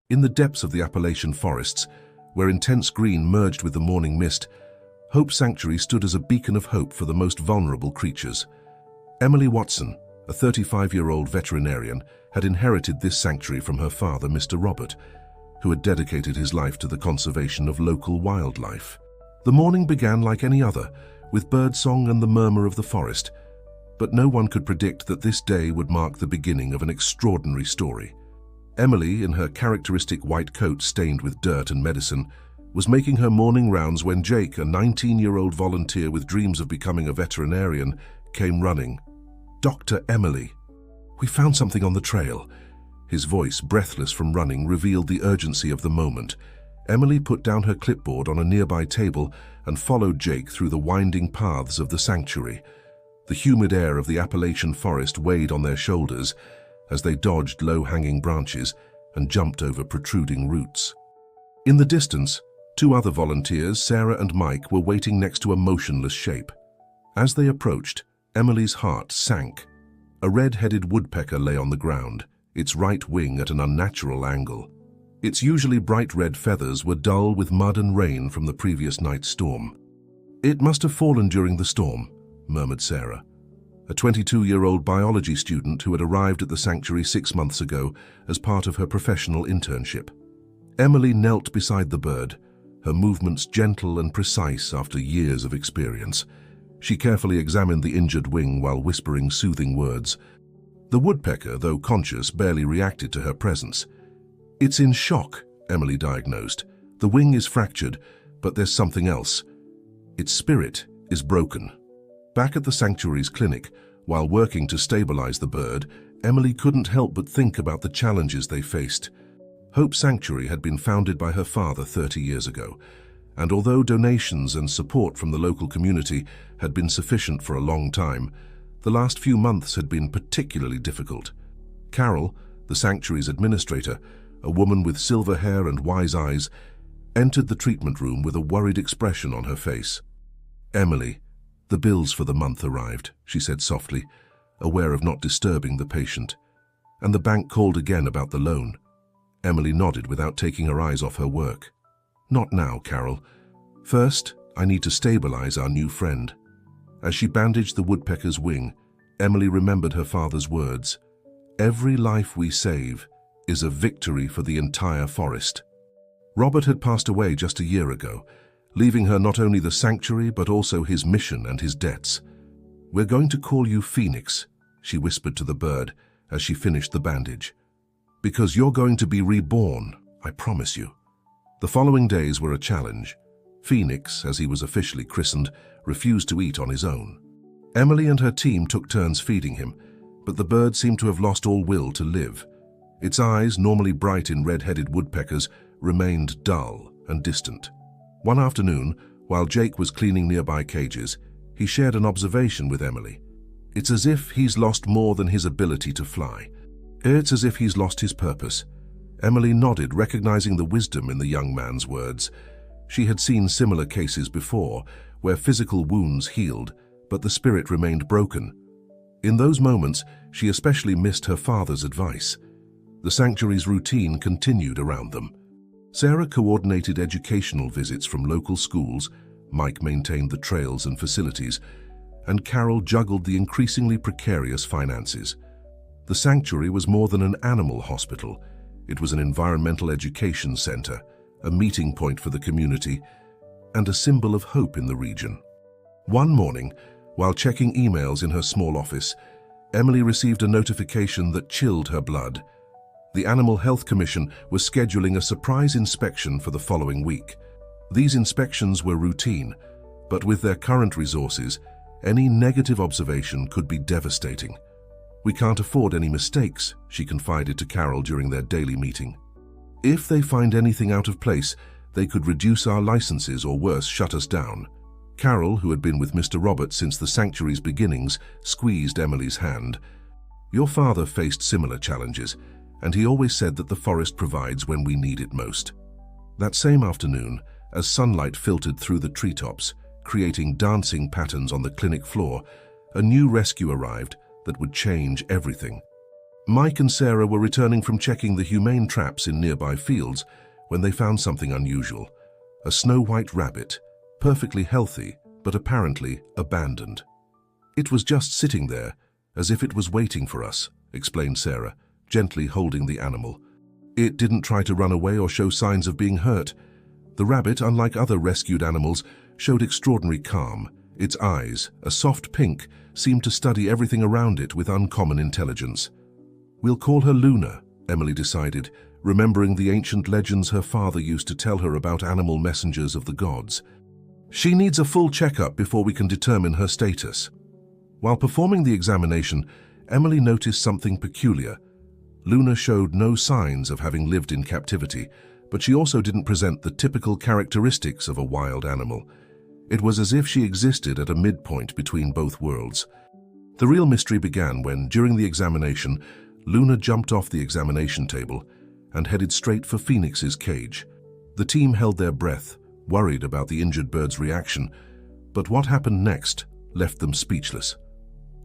In the depths of the Appalachian forests, where intense green merged with the morning mist, Hope Sanctuary stood as a beacon of hope for the most vulnerable creatures. Emily Watson, a 35-year-old veterinarian, had inherited this sanctuary from her father, Mr. Robert, who had dedicated his life to the conservation of local wildlife. The morning began like any other, with birdsong and the murmur of the forest, but no one could predict that this day would mark the beginning of an extraordinary story. Emily, in her characteristic white coat stained with dirt and medicine, was making her morning rounds when Jake, a 19-year-old volunteer with dreams of becoming a veterinarian, came running. "Dr. Emily, we found something on the trail." His voice, breathless from running, revealed the urgency of the moment. Emily put down her clipboard on a nearby table and followed Jake through the winding paths of the sanctuary. The humid air of the Appalachian forest weighed on their shoulders as they dodged low-hanging branches and jumped over protruding roots. In the distance, two other volunteers, Sarah and Mike, were waiting next to a motionless shape. As they approached, Emily's heart sank. A red-headed woodpecker lay on the ground, its right wing at an unnatural angle. Its usually bright red feathers were dull with mud and rain from the previous night's storm. "It must have fallen during the storm," murmured Sarah, a 22-year-old biology student who had arrived at the sanctuary 6 months ago as part of her professional internship. Emily knelt beside the bird, her movements gentle and precise after years of experience. She carefully examined the injured wing while whispering soothing words. The woodpecker, though conscious, barely reacted to her presence. "It's in shock," Emily diagnosed. "The wing is fractured, but there's something else. Its spirit is broken." Back at the sanctuary's clinic, while working to stabilize the bird, Emily couldn't help but think about the challenges they faced. Hope Sanctuary had been founded by her father 30 years ago, and although donations and support from the local community had been sufficient for a long time, the last few months had been particularly difficult. Carol, the sanctuary's administrator, a woman with silver hair and wise eyes, entered the treatment room with a worried expression on her face. "Emily, the bills for the month arrived," she said softly, aware of not disturbing the patient. "And the bank called again about the loan." Emily nodded without taking her eyes off her work. "Not now, Carol. First, I need to stabilize our new friend." As she bandaged the woodpecker's wing, Emily remembered her father's words. "Every life we save is a victory for the entire forest." Robert had passed away just a year ago, leaving her not only the sanctuary but also his mission and his debts. "We're going to call you Phoenix," she whispered to the bird as she finished the bandage. "Because you're going to be reborn, I promise you." The following days were a challenge. Phoenix, as he was officially christened, refused to eat on his own. Emily and her team took turns feeding him, but the bird seemed to have lost all will to live. Its eyes, normally bright in red-headed woodpeckers, remained dull and distant. One afternoon, while Jake was cleaning nearby cages, he shared an observation with Emily. "It's as if he's lost more than his ability to fly. It's as if he's lost his purpose." Emily nodded, recognizing the wisdom in the young man's words. She had seen similar cases before, where physical wounds healed, but the spirit remained broken. In those moments, she especially missed her father's advice. The sanctuary's routine continued around them. Sarah coordinated educational visits from local schools, Mike maintained the trails and facilities, and Carol juggled the increasingly precarious finances. The sanctuary was more than an animal hospital. It was an environmental education center, a meeting point for the community, and a symbol of hope in the region. One morning, while checking emails in her small office, Emily received a notification that chilled her blood. The Animal Health Commission was scheduling a surprise inspection for the following week. These inspections were routine, but with their current resources, any negative observation could be devastating. "We can't afford any mistakes," she confided to Carol during their daily meeting. "If they find anything out of place, they could reduce our licenses or worse, shut us down." Carol, who had been with Mr. Robert since the sanctuary's beginnings, squeezed Emily's hand. "Your father faced similar challenges, and he always said that the forest provides when we need it most." That same afternoon, as sunlight filtered through the treetops, creating dancing patterns on the clinic floor, a new rescue arrived that would change everything. Mike and Sarah were returning from checking the humane traps in nearby fields when they found something unusual. A snow-white rabbit, perfectly healthy, but apparently abandoned. "It was just sitting there, as if it was waiting for us," explained Sarah, gently holding the animal. "It didn't try to run away or show signs of being hurt." The rabbit, unlike other rescued animals, showed extraordinary calm. Its eyes, a soft pink, seemed to study everything around it with uncommon intelligence. "We'll call her Luna," Emily decided, remembering the ancient legends her father used to tell her about animal messengers of the gods. "She needs a full checkup before we can determine her status." While performing the examination, Emily noticed something peculiar. Luna showed no signs of having lived in captivity, but she also didn't present the typical characteristics of a wild animal. It was as if she existed at a midpoint between both worlds. The real mystery began when, during the examination, Luna jumped off the examination table and headed straight for Phoenix's cage. The team held their breath, worried about the injured bird's reaction, but what happened next left them speechless.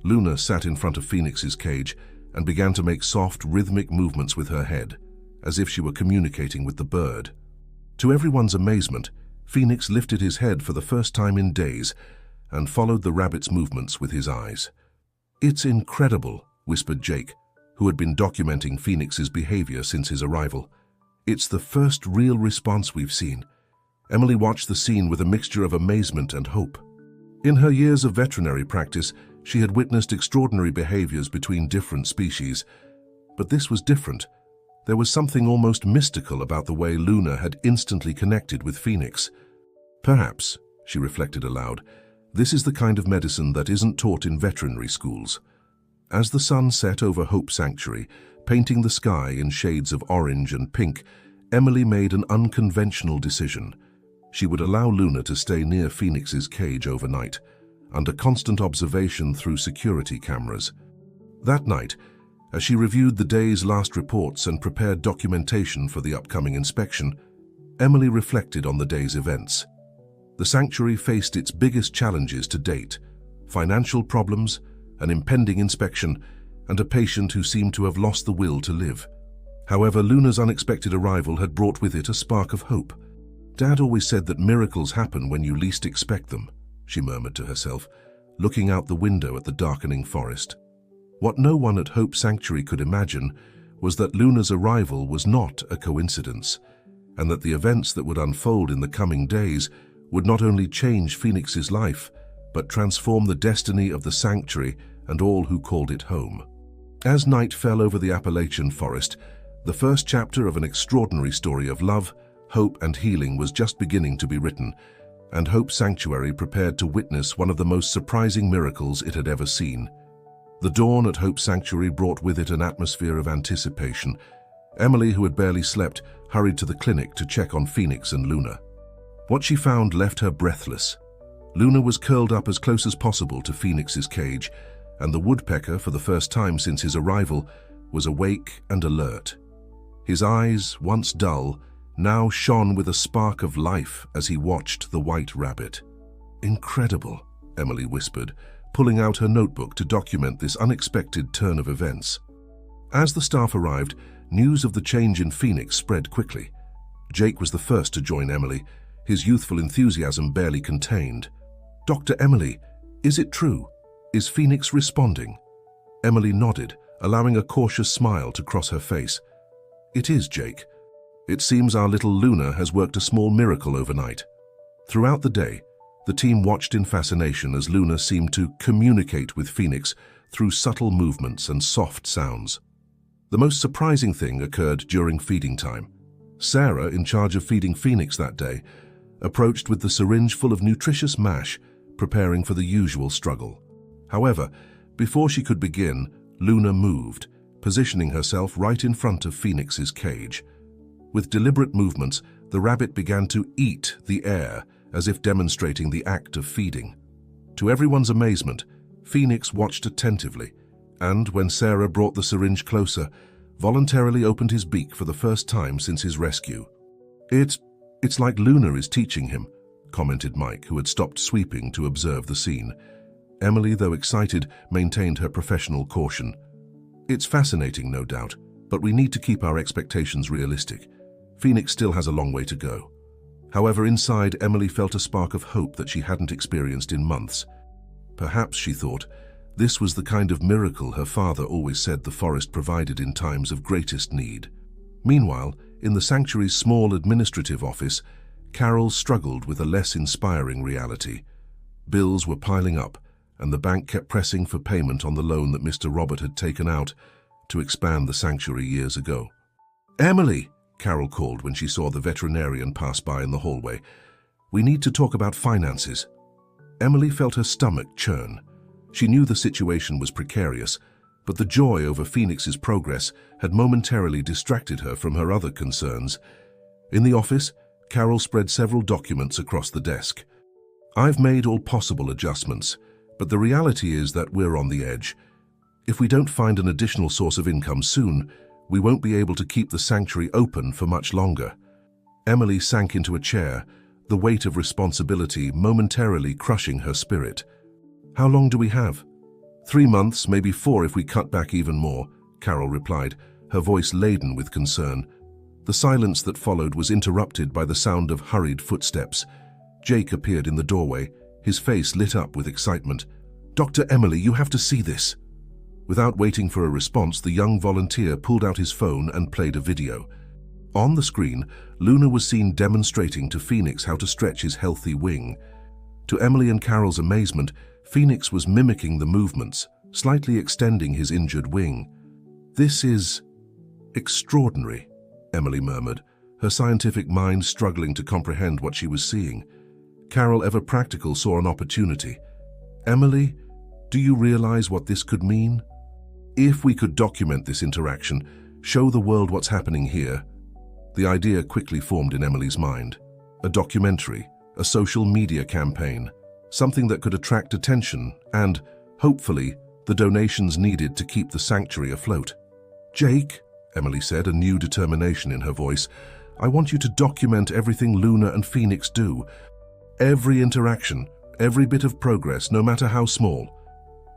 Luna sat in front of Phoenix's cage and began to make soft, rhythmic movements with her head, as if she were communicating with the bird. To everyone's amazement, Phoenix lifted his head for the first time in days and followed the rabbit's movements with his eyes. "It's incredible," whispered Jake, who had been documenting Phoenix's behavior since his arrival. "It's the first real response we've seen." Emily watched the scene with a mixture of amazement and hope. In her years of veterinary practice, she had witnessed extraordinary behaviors between different species. But this was different. There was something almost mystical about the way Luna had instantly connected with Phoenix. "Perhaps," she reflected aloud, "this is the kind of medicine that isn't taught in veterinary schools." As the sun set over Hope Sanctuary, painting the sky in shades of orange and pink, Emily made an unconventional decision. She would allow Luna to stay near Phoenix's cage overnight, under constant observation through security cameras. That night, as she reviewed the day's last reports and prepared documentation for the upcoming inspection, Emily reflected on the day's events. The sanctuary faced its biggest challenges to date: financial problems, an impending inspection, and a patient who seemed to have lost the will to live. However, Luna's unexpected arrival had brought with it a spark of hope. "Dad always said that miracles happen when you least expect them," she murmured to herself, looking out the window at the darkening forest. What no one at Hope Sanctuary could imagine was that Luna's arrival was not a coincidence, and that the events that would unfold in the coming days would not only change Phoenix's life, but transform the destiny of the sanctuary and all who called it home. As night fell over the Appalachian forest, the first chapter of an extraordinary story of love, hope, and healing was just beginning to be written, and Hope Sanctuary prepared to witness one of the most surprising miracles it had ever seen. The dawn at Hope Sanctuary brought with it an atmosphere of anticipation. Emily, who had barely slept, hurried to the clinic to check on Phoenix and Luna. What she found left her breathless. Luna was curled up as close as possible to Phoenix's cage, and the woodpecker, for the first time since his arrival, was awake and alert. His eyes, once dull, now shone with a spark of life as he watched the white rabbit. "Incredible," Emily whispered, pulling out her notebook to document this unexpected turn of events. As the staff arrived, news of the change in Phoenix spread quickly. Jake was the first to join Emily, his youthful enthusiasm barely contained. "Dr. Emily, is it true? Is Phoenix responding?" Emily nodded, allowing a cautious smile to cross her face. "It is, Jake. It seems our little Luna has worked a small miracle overnight." Throughout the day, the team watched in fascination as Luna seemed to communicate with Phoenix through subtle movements and soft sounds. The most surprising thing occurred during feeding time. Sarah, in charge of feeding Phoenix that day, approached with the syringe full of nutritious mash, preparing for the usual struggle. However, before she could begin, Luna moved, positioning herself right in front of Phoenix's cage. With deliberate movements, the rabbit began to eat the air, as if demonstrating the act of feeding. To everyone's amazement, Phoenix watched attentively, and when Sarah brought the syringe closer, voluntarily opened his beak for the first time since his rescue. It's like Luna is teaching him," commented Mike, who had stopped sweeping to observe the scene. Emily, though excited, maintained her professional caution. It's fascinating, no doubt, but we need to keep our expectations realistic. Phoenix still has a long way to go. However, inside, Emily felt a spark of hope that she hadn't experienced in months. Perhaps, she thought, this was the kind of miracle her father always said the forest provided in times of greatest need. Meanwhile, in the sanctuary's small administrative office, Carol struggled with a less inspiring reality. Bills were piling up, and the bank kept pressing for payment on the loan that Mr. Robert had taken out to expand the sanctuary years ago. "Emily," Carol called when she saw the veterinarian pass by in the hallway. "We need to talk about finances." Emily felt her stomach churn. She knew the situation was precarious, but the joy over Phoenix's progress had momentarily distracted her from her other concerns. In the office, Carol spread several documents across the desk. "I've made all possible adjustments, but the reality is that we're on the edge. If we don't find an additional source of income soon, we won't be able to keep the sanctuary open for much longer." Emily sank into a chair, the weight of responsibility momentarily crushing her spirit. "How long do we have?" 3 months, maybe 4 if we cut back even more," Carol replied, her voice laden with concern. The silence that followed was interrupted by the sound of hurried footsteps. Jake appeared in the doorway, his face lit up with excitement. "Dr. Emily, you have to see this." Without waiting for a response, the young volunteer pulled out his phone and played a video. On the screen, Luna was seen demonstrating to Phoenix how to stretch his healthy wing. To Emily and Carol's amazement, Phoenix was mimicking the movements, slightly extending his injured wing. "This is extraordinary," Emily murmured, her scientific mind struggling to comprehend what she was seeing. Carol, ever practical, saw an opportunity. "Emily, do you realize what this could mean? If we could document this interaction, show the world what's happening here." The idea quickly formed in Emily's mind. A documentary, a social media campaign, something that could attract attention and, hopefully, the donations needed to keep the sanctuary afloat. "Jake," Emily said, a new determination in her voice, "I want you to document everything Luna and Phoenix do. Every interaction, every bit of progress, no matter how small."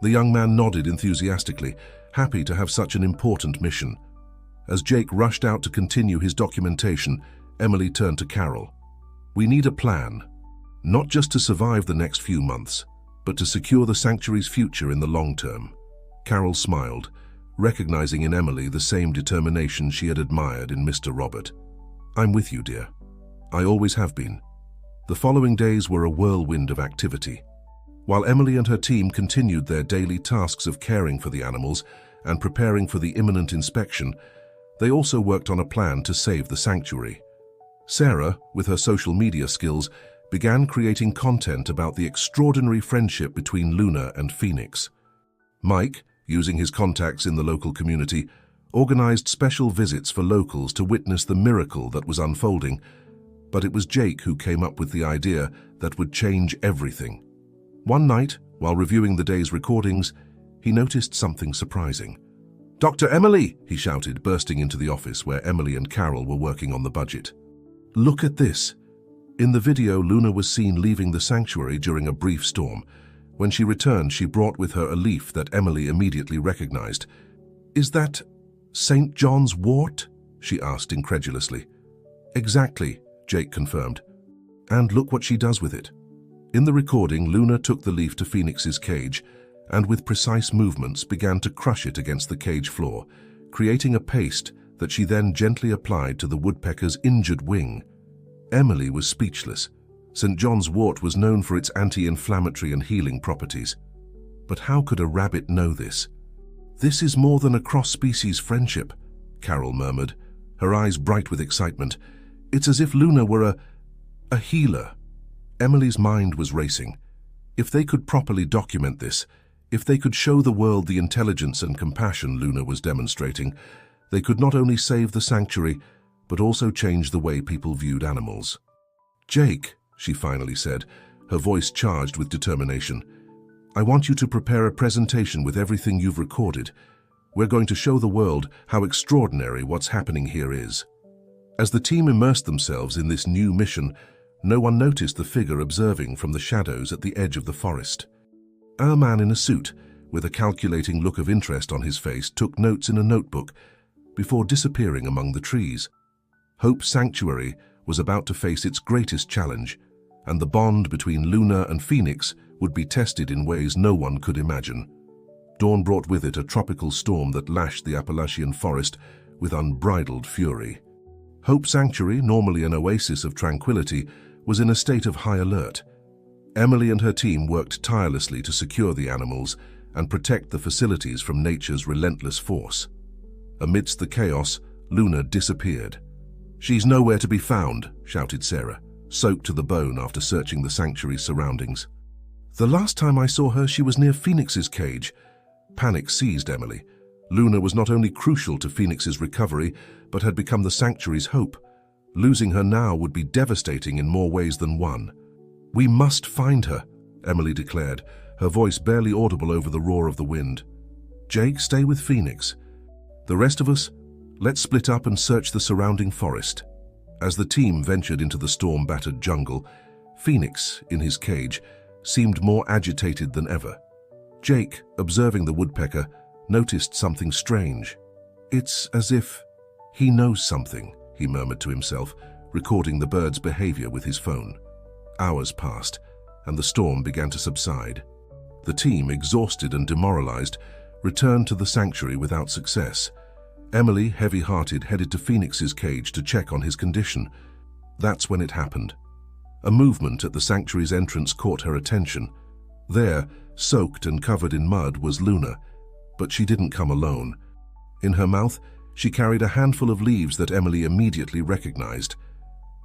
The young man nodded enthusiastically, happy to have such an important mission. As Jake rushed out to continue his documentation, Emily turned to Carol. "We need a plan, not just to survive the next few months, but to secure the sanctuary's future in the long term." Carol smiled, recognizing in Emily the same determination she had admired in Mr. Robert. "I'm with you, dear. I always have been." The following days were a whirlwind of activity. While Emily and her team continued their daily tasks of caring for the animals and preparing for the imminent inspection, they also worked on a plan to save the sanctuary. Sarah, with her social media skills, began creating content about the extraordinary friendship between Luna and Phoenix. Mike, using his contacts in the local community, organized special visits for locals to witness the miracle that was unfolding. But it was Jake who came up with the idea that would change everything. One night, while reviewing the day's recordings, he noticed something surprising. "Dr. Emily!" he shouted, bursting into the office where Emily and Carol were working on the budget. "Look at this." In the video, Luna was seen leaving the sanctuary during a brief storm. When she returned, she brought with her a leaf that Emily immediately recognized. "Is that St. John's wort?" she asked incredulously. "Exactly," Jake confirmed. "And look what she does with it." In the recording, Luna took the leaf to Phoenix's cage and with precise movements began to crush it against the cage floor, creating a paste that she then gently applied to the woodpecker's injured wing. Emily was speechless. St. John's wort was known for its anti-inflammatory and healing properties. But how could a rabbit know this? "This is more than a cross-species friendship," Carol murmured, her eyes bright with excitement. "It's as if Luna were a healer." Emily's mind was racing. If they could properly document this, if they could show the world the intelligence and compassion Luna was demonstrating, they could not only save the sanctuary, but also change the way people viewed animals. "Jake," she finally said, her voice charged with determination, "I want you to prepare a presentation with everything you've recorded. We're going to show the world how extraordinary what's happening here is." As the team immersed themselves in this new mission, no one noticed the figure observing from the shadows at the edge of the forest. A man in a suit, with a calculating look of interest on his face, took notes in a notebook before disappearing among the trees. Hope Sanctuary was about to face its greatest challenge, and the bond between Luna and Phoenix would be tested in ways no one could imagine. Dawn brought with it a tropical storm that lashed the Appalachian forest with unbridled fury. Hope Sanctuary, normally an oasis of tranquility, was in a state of high alert. Emily and her team worked tirelessly to secure the animals and protect the facilities from nature's relentless force. Amidst the chaos, Luna disappeared. "She's nowhere to be found," shouted Sarah, soaked to the bone after searching the sanctuary's surroundings. "The last time I saw her, she was near Phoenix's cage." Panic seized Emily. Luna was not only crucial to Phoenix's recovery, but had become the sanctuary's hope. Losing her now would be devastating in more ways than one. "We must find her," Emily declared, her voice barely audible over the roar of the wind. "Jake, stay with Phoenix. The rest of us, let's split up and search the surrounding forest." As the team ventured into the storm-battered jungle, Phoenix, in his cage, seemed more agitated than ever. Jake, observing the woodpecker, noticed something strange. "It's as if he knows something," he murmured to himself, recording the bird's behavior with his phone. Hours passed, and the storm began to subside. The team, exhausted and demoralized, returned to the sanctuary without success. Emily, heavy-hearted, headed to Phoenix's cage to check on his condition. That's when it happened. A movement at the sanctuary's entrance caught her attention. There, soaked and covered in mud, was Luna, but she didn't come alone. In her mouth, she carried a handful of leaves that Emily immediately recognized.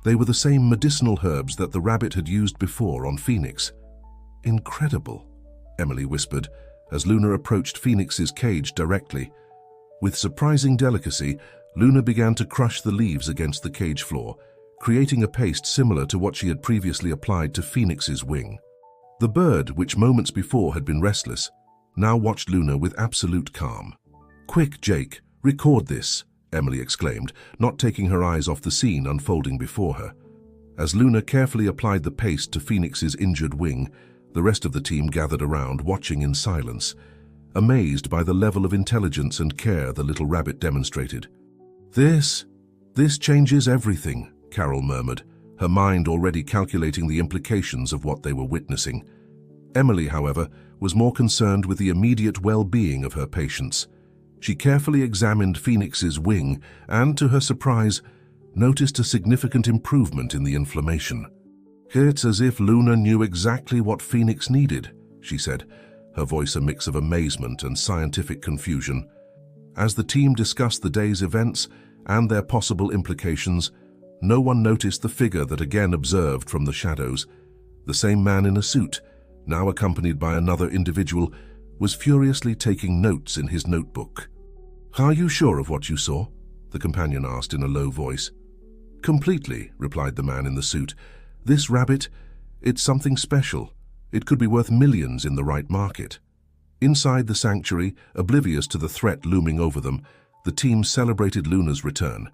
They were the same medicinal herbs that the rabbit had used before on Phoenix. "Incredible," Emily whispered, as Luna approached Phoenix's cage directly. With surprising delicacy, Luna began to crush the leaves against the cage floor, creating a paste similar to what she had previously applied to Phoenix's wing. The bird, which moments before had been restless, now watched Luna with absolute calm. "Quick, Jake, record this," Emily exclaimed, not taking her eyes off the scene unfolding before her. As Luna carefully applied the paste to Phoenix's injured wing, the rest of the team gathered around, watching in silence, amazed by the level of intelligence and care the little rabbit demonstrated. This changes everything," Carol murmured, her mind already calculating the implications of what they were witnessing. Emily, however, was more concerned with the immediate well-being of her patients. She carefully examined Phoenix's wing and, to her surprise, noticed a significant improvement in the inflammation. "It's as if Luna knew exactly what Phoenix needed," she said, her voice a mix of amazement and scientific confusion. As the team discussed the day's events and their possible implications, no one noticed the figure that again observed from the shadows. The same man in a suit, now accompanied by another individual, was furiously taking notes in his notebook. "Are you sure of what you saw?" the companion asked in a low voice. "Completely," replied the man in the suit. "This rabbit, it's something special. It could be worth millions in the right market." Inside the sanctuary, oblivious to the threat looming over them, the team celebrated Luna's return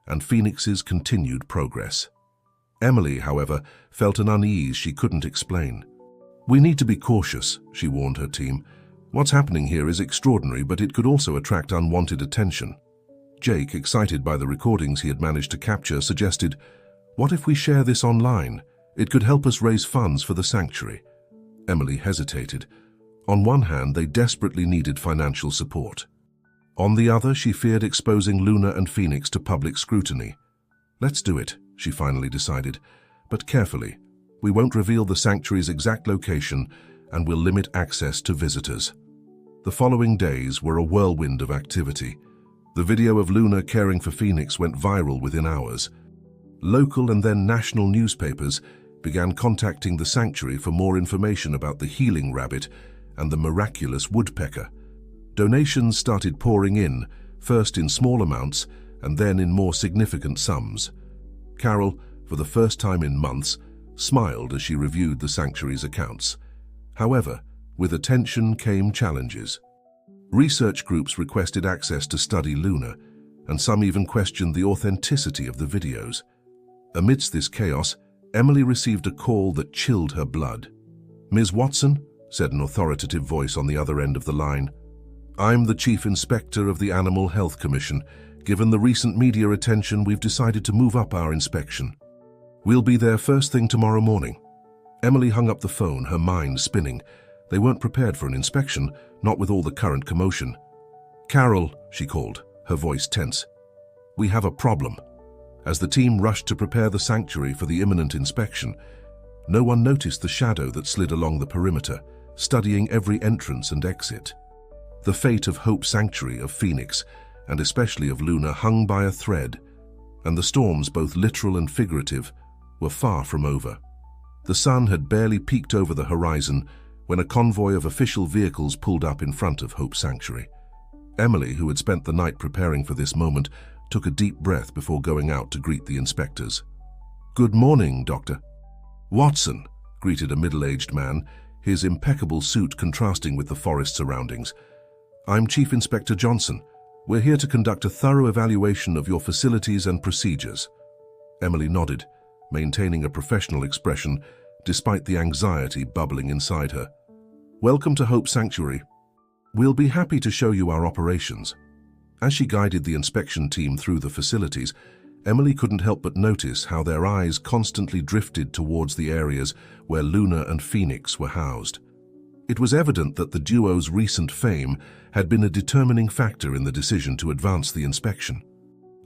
and Phoenix's continued progress. Emily, however, felt an unease she couldn't explain. "We need to be cautious," she warned her team. "What's happening here is extraordinary, but it could also attract unwanted attention." Jake, excited by the recordings he had managed to capture, suggested, "What if we share this online? It could help us raise funds for the sanctuary." Emily hesitated. On one hand, they desperately needed financial support. On the other, she feared exposing Luna and Phoenix to public scrutiny. "Let's do it," she finally decided, "but carefully. We won't reveal the sanctuary's exact location and will limit access to visitors." The following days were a whirlwind of activity. The video of Luna caring for Phoenix went viral within hours. Local and then national newspapers began contacting the sanctuary for more information about the healing rabbit and the miraculous woodpecker. Donations started pouring in, first in small amounts and then in more significant sums. Carol, for the first time in months, smiled as she reviewed the sanctuary's accounts. However, with attention came challenges. Research groups requested access to study Luna, and some even questioned the authenticity of the videos. Amidst this chaos, Emily received a call that chilled her blood. "Ms. Watson, said an authoritative voice on the other end of the line. "I'm the Chief Inspector of the Animal Health Commission. Given the recent media attention, we've decided to move up our inspection. We'll be there first thing tomorrow morning." Emily hung up the phone, her mind spinning. They weren't prepared for an inspection, not with all the current commotion. "Carol," she called, her voice tense. "We have a problem." As the team rushed to prepare the sanctuary for the imminent inspection, no one noticed the shadow that slid along the perimeter, studying every entrance and exit. The fate of Hope Sanctuary of Phoenix, and especially of Luna, hung by a thread, and the storms, both literal and figurative, were far from over. The sun had barely peeked over the horizon when a convoy of official vehicles pulled up in front of Hope Sanctuary. Emily, who had spent the night preparing for this moment, took a deep breath before going out to greet the inspectors. "Good morning, Doctor." "Watson," greeted a middle-aged man, his impeccable suit contrasting with the forest surroundings. "I'm Chief Inspector Johnson. We're here to conduct a thorough evaluation of your facilities and procedures." Emily nodded, maintaining a professional expression despite the anxiety bubbling inside her. "Welcome to Hope Sanctuary. We'll be happy to show you our operations." As she guided the inspection team through the facilities, Emily couldn't help but notice how their eyes constantly drifted towards the areas where Luna and Phoenix were housed. It was evident that the duo's recent fame had been a determining factor in the decision to advance the inspection.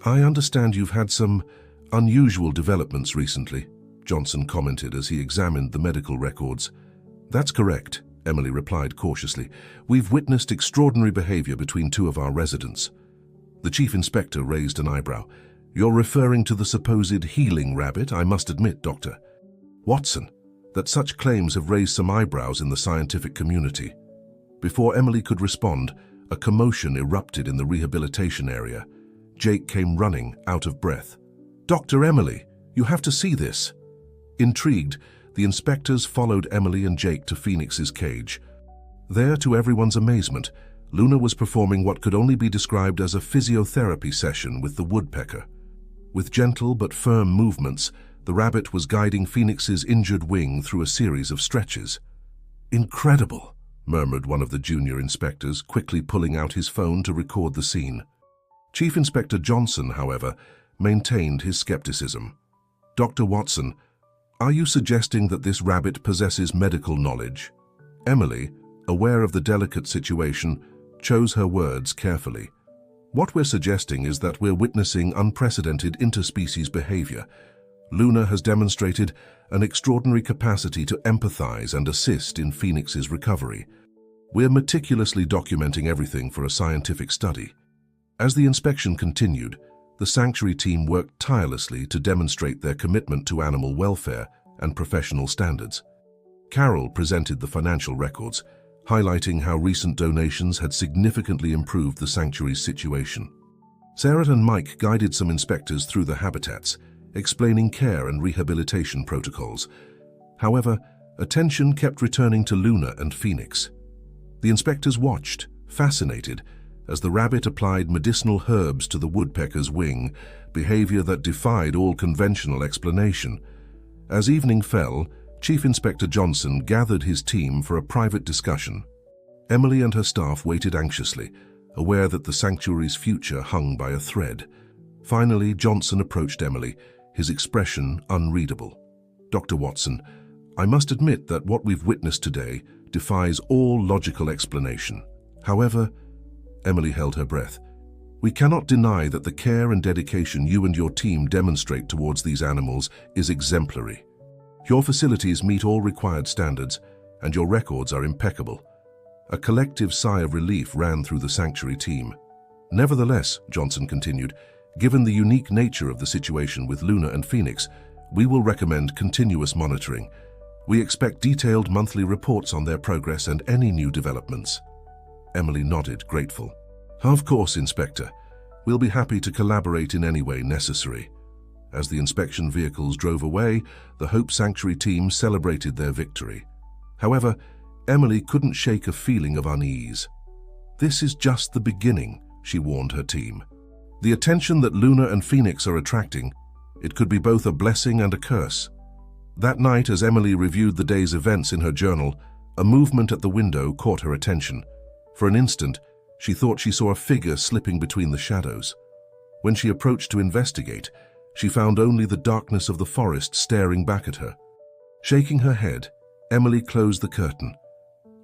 "I understand you've had some unusual developments recently," Johnson commented as he examined the medical records. "That's correct," Emily replied cautiously. "We've witnessed extraordinary behavior between two of our residents." The chief inspector raised an eyebrow. "You're referring to the supposed healing rabbit, I must admit, Doctor." "Watson, that such claims have raised some eyebrows in the scientific community." Before Emily could respond, a commotion erupted in the rehabilitation area. Jake came running, out of breath. "Dr. Emily, you have to see this." Intrigued, the inspectors followed Emily and Jake to Phoenix's cage. There, to everyone's amazement, Luna was performing what could only be described as a physiotherapy session with the woodpecker. With gentle but firm movements, the rabbit was guiding Phoenix's injured wing through a series of stretches. "Incredible," murmured one of the junior inspectors, quickly pulling out his phone to record the scene. Chief Inspector Johnson, however, maintained his skepticism. "Dr. Watson, are you suggesting that this rabbit possesses medical knowledge?" Emily, aware of the delicate situation, chose her words carefully. "What we're suggesting is that we're witnessing unprecedented interspecies behavior. Luna has demonstrated an extraordinary capacity to empathize and assist in Phoenix's recovery. We're meticulously documenting everything for a scientific study." As the inspection continued, the sanctuary team worked tirelessly to demonstrate their commitment to animal welfare and professional standards. Carol presented the financial records, highlighting how recent donations had significantly improved the sanctuary's situation. Sarah and Mike guided some inspectors through the habitats, explaining care and rehabilitation protocols. However, attention kept returning to Luna and Phoenix. The inspectors watched, fascinated, as the rabbit applied medicinal herbs to the woodpecker's wing, behavior that defied all conventional explanation. As evening fell, Chief Inspector Johnson gathered his team for a private discussion. Emily and her staff waited anxiously, aware that the sanctuary's future hung by a thread. Finally, Johnson approached Emily, his expression unreadable. "Dr. Watson, I must admit that what we've witnessed today defies all logical explanation. However," Emily held her breath, "we cannot deny that the care and dedication you and your team demonstrate towards these animals is exemplary. Your facilities meet all required standards, and your records are impeccable." A collective sigh of relief ran through the sanctuary team. "Nevertheless," Johnson continued, "given the unique nature of the situation with Luna and Phoenix, we will recommend continuous monitoring. We expect detailed monthly reports on their progress and any new developments." Emily nodded, grateful. "Of course, Inspector. We'll be happy to collaborate in any way necessary." As the inspection vehicles drove away, the Hope Sanctuary team celebrated their victory. However, Emily couldn't shake a feeling of unease. "This is just the beginning," she warned her team. "The attention that Luna and Phoenix are attracting, it could be both a blessing and a curse." That night, as Emily reviewed the day's events in her journal, A movement at the window caught her attention. For an instant, she thought she saw a figure slipping between the shadows. When she approached to investigate, she found only the darkness of the forest staring back at her. Shaking her head, Emily closed the curtain.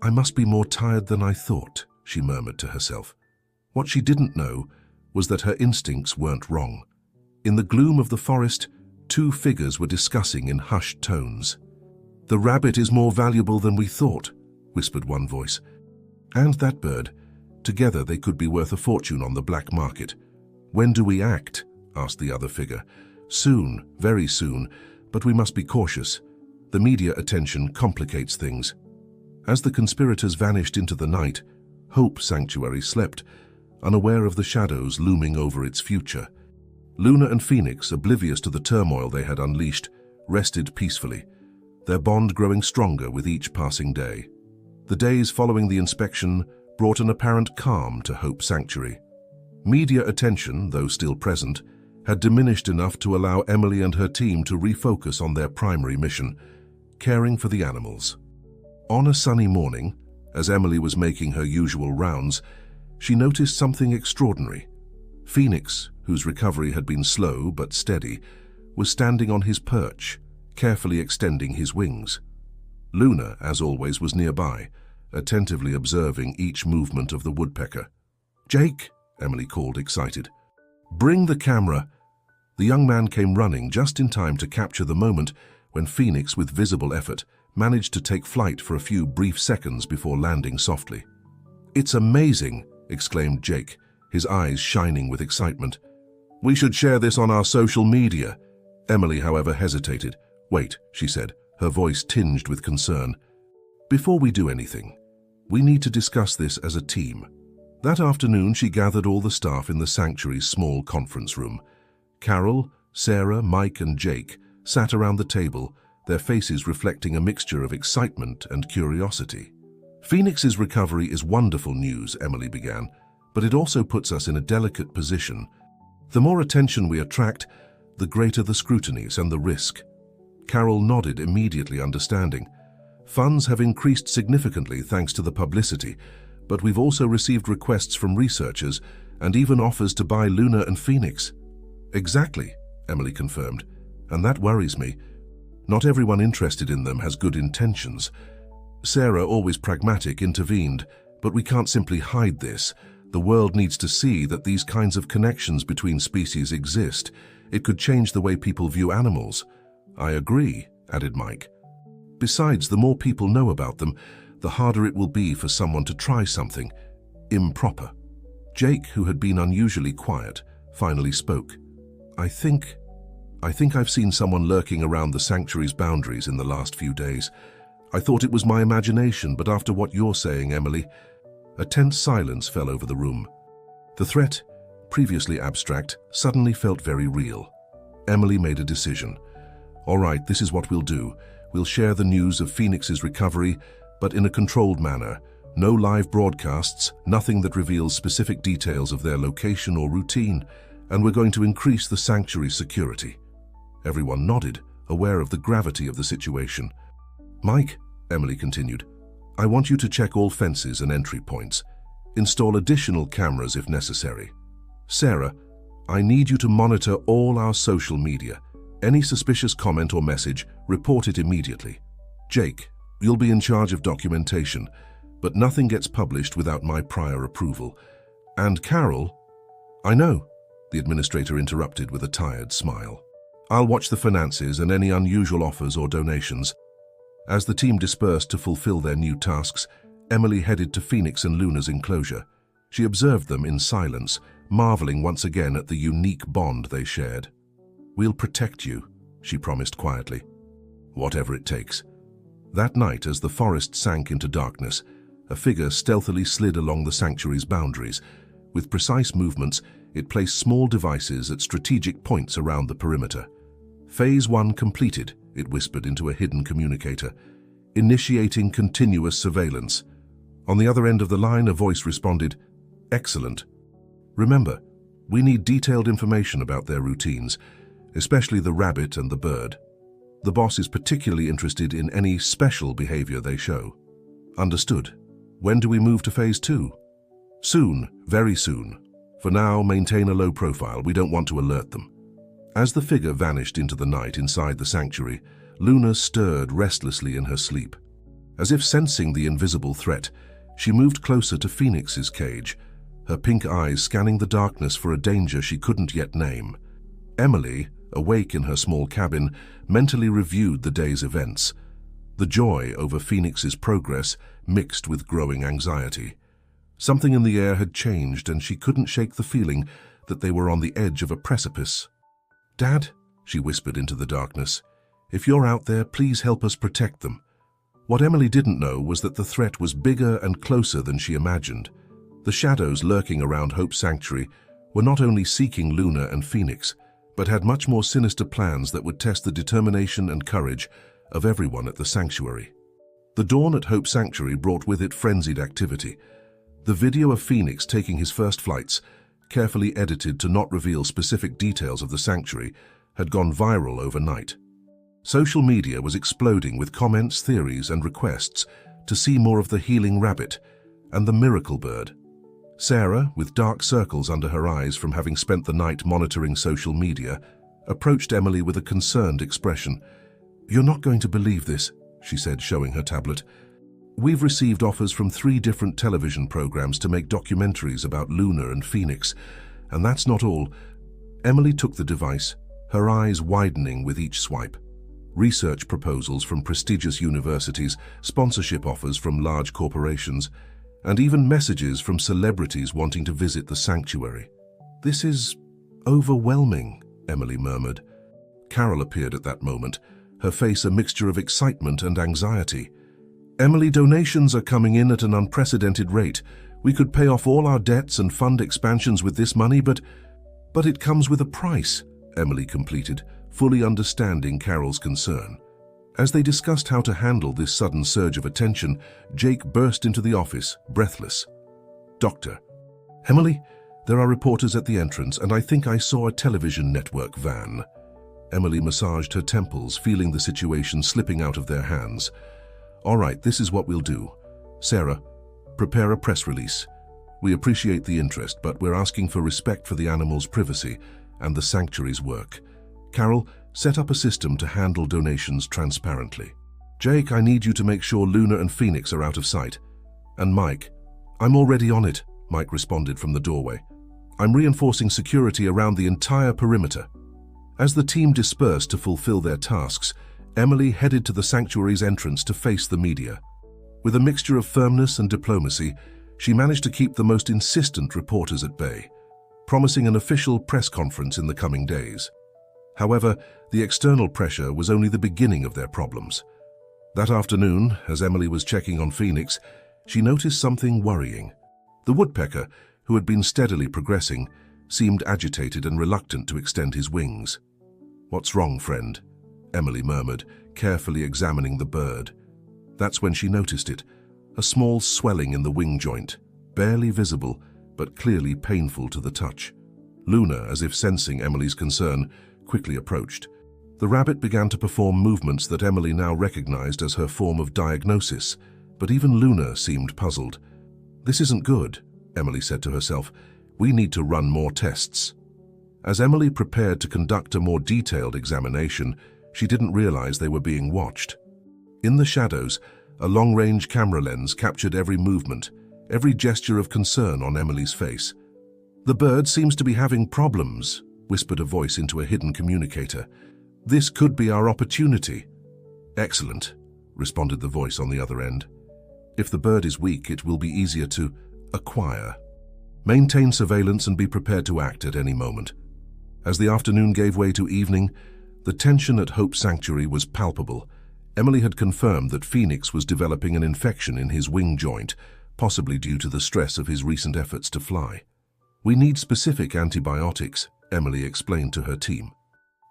"I must be more tired than I thought," she murmured to herself. What she didn't know was that her instincts weren't wrong. In the gloom of the forest, two figures were discussing in hushed tones. "The rabbit is more valuable than we thought," whispered one voice. "And that bird. Together they could be worth a fortune on the black market." "When do we act?" asked the other figure. "Soon, very soon, but we must be cautious. The media attention complicates things." As the conspirators vanished into the night, Hope Sanctuary slept, unaware of the shadows looming over its future. Luna and Phoenix, oblivious to the turmoil they had unleashed, rested peacefully, their bond growing stronger with each passing day. The days following the inspection brought an apparent calm to Hope Sanctuary. Media attention, though still present, had diminished enough to allow Emily and her team to refocus on their primary mission, caring for the animals. On a sunny morning, as Emily was making her usual rounds, she noticed something extraordinary. Phoenix, whose recovery had been slow but steady, was standing on his perch, carefully extending his wings. Luna, as always, was nearby, attentively observing each movement of the woodpecker. "Jake," Emily called, excited. "Bring the camera." The young man came running just in time to capture the moment when Phoenix, with visible effort, managed to take flight for a few brief seconds before landing softly. "It's amazing," exclaimed Jake, his eyes shining with excitement. "We should share this on our social media." Emily, however, hesitated. "Wait," she said, her voice tinged with concern. "Before we do anything, we need to discuss this as a team." That afternoon, she gathered all the staff in the sanctuary's small conference room. Carol, Sarah, Mike, and Jake sat around the table, their faces reflecting a mixture of excitement and curiosity. "Phoenix's recovery is wonderful news," Emily began, "but it also puts us in a delicate position. The more attention we attract, the greater the scrutinies and the risk." Carol nodded, immediately understanding. "Funds have increased significantly thanks to the publicity, but we've also received requests from researchers and even offers to buy Luna and Phoenix." "Exactly," Emily confirmed, "and that worries me. Not everyone interested in them has good intentions." Sarah, always pragmatic, intervened. "But we can't simply hide this. The world needs to see that these kinds of connections between species exist. It could change the way people view animals." "I agree," added Mike. "Besides, the more people know about them, the harder it will be for someone to try something improper." Jake, who had been unusually quiet, finally spoke. I think I've seen someone lurking around the sanctuary's boundaries in the last few days. I thought it was my imagination, but after what you're saying, Emily..." A tense silence fell over the room. The threat, previously abstract, suddenly felt very real. Emily made a decision. "All right, this is what we'll do. We'll share the news of Phoenix's recovery, but in a controlled manner. No live broadcasts, nothing that reveals specific details of their location or routine, and we're going to increase the sanctuary's security." Everyone nodded, aware of the gravity of the situation. "Mike," Emily continued, "I want you to check all fences and entry points. Install additional cameras if necessary. Sarah, I need you to monitor all our social media. Any suspicious comment or message, report it immediately. Jake, you'll be in charge of documentation, but nothing gets published without my prior approval. And Carol..." "I know," the administrator interrupted with a tired smile. "I'll watch the finances and any unusual offers or donations." As the team dispersed to fulfill their new tasks, Emily headed to Phoenix and Luna's enclosure. She observed them in silence, marveling once again at the unique bond they shared. "We'll protect you," she promised quietly. "Whatever it takes." That night, as the forest sank into darkness, a figure stealthily slid along the sanctuary's boundaries. With precise movements, it placed small devices at strategic points around the perimeter. "Phase 1 completed," it whispered into a hidden communicator. "Initiating continuous surveillance." On the other end of the line, a voice responded, "Excellent. Remember, we need detailed information about their routines, especially the rabbit and the bird. The boss is particularly interested in any special behavior they show." Understood. When do we move to phase 2? Soon, very soon. For now, maintain a low profile. We don't want to alert them. As the figure vanished into the night inside the sanctuary, Luna stirred restlessly in her sleep. As if sensing the invisible threat, she moved closer to Phoenix's cage, her pink eyes scanning the darkness for a danger she couldn't yet name. Emily, awake in her small cabin, mentally reviewed the day's events. The joy over Phoenix's progress mixed with growing anxiety. Something in the air had changed, and she couldn't shake the feeling that they were on the edge of a precipice. "Dad," she whispered into the darkness, "if you're out there, please help us protect them." What Emily didn't know was that the threat was bigger and closer than she imagined. The shadows lurking around Hope Sanctuary were not only seeking Luna and Phoenix, but had much more sinister plans that would test the determination and courage of everyone at the sanctuary. The dawn at Hope Sanctuary brought with it frenzied activity. The video of Phoenix taking his first flights, carefully edited to not reveal specific details of the sanctuary, had gone viral overnight. Social media was exploding with comments, theories, and requests to see more of the healing rabbit and the miracle bird. Sarah, with dark circles under her eyes from having spent the night monitoring social media, approached Emily with a concerned expression. "You're not going to believe this," she said, showing her tablet. "We've received offers from 3 different television programs to make documentaries about Luna and Phoenix, and that's not all." Emily took the device, her eyes widening with each swipe. Research proposals from prestigious universities, sponsorship offers from large corporations, and even messages from celebrities wanting to visit the sanctuary. "This is overwhelming," Emily murmured. Carol appeared at that moment, her face a mixture of excitement and anxiety. "Emily, donations are coming in at an unprecedented rate. We could pay off all our debts and fund expansions with this money, but it comes with a price," Emily completed, fully understanding Carol's concern. As they discussed how to handle this sudden surge of attention, Jake burst into the office, breathless. "Doctor." "Emily, there are reporters at the entrance, and I think I saw a television network van." Emily massaged her temples, feeling the situation slipping out of their hands. "All right, this is what we'll do. Sarah, prepare a press release. We appreciate the interest, but we're asking for respect for the animals' privacy and the sanctuary's work. Carol, set up a system to handle donations transparently. Jake, I need you to make sure Luna and Phoenix are out of sight. And Mike." "I'm already on it," Mike responded from the doorway. "I'm reinforcing security around the entire perimeter." As the team dispersed to fulfill their tasks, Emily headed to the sanctuary's entrance to face the media. With a mixture of firmness and diplomacy, she managed to keep the most insistent reporters at bay, promising an official press conference in the coming days. However, the external pressure was only the beginning of their problems. That afternoon, as Emily was checking on Phoenix, she noticed something worrying. The woodpecker, who had been steadily progressing, seemed agitated and reluctant to extend his wings. "What's wrong, friend?" Emily murmured, carefully examining the bird. That's when she noticed it, a small swelling in the wing joint, barely visible, but clearly painful to the touch. Luna, as if sensing Emily's concern, quickly approached. The rabbit began to perform movements that Emily now recognized as her form of diagnosis, but even Luna seemed puzzled. "This isn't good," Emily said to herself. "We need to run more tests." As Emily prepared to conduct a more detailed examination, she didn't realize they were being watched. In the shadows, a long-range camera lens captured every movement, every gesture of concern on Emily's face. "The bird seems to be having problems," whispered a voice into a hidden communicator. "This could be our opportunity." "Excellent," responded the voice on the other end. "If the bird is weak, it will be easier to acquire. Maintain surveillance and be prepared to act at any moment." As the afternoon gave way to evening, the tension at Hope Sanctuary was palpable. Emily had confirmed that Phoenix was developing an infection in his wing joint, possibly due to the stress of his recent efforts to fly. "We need specific antibiotics," Emily explained to her team.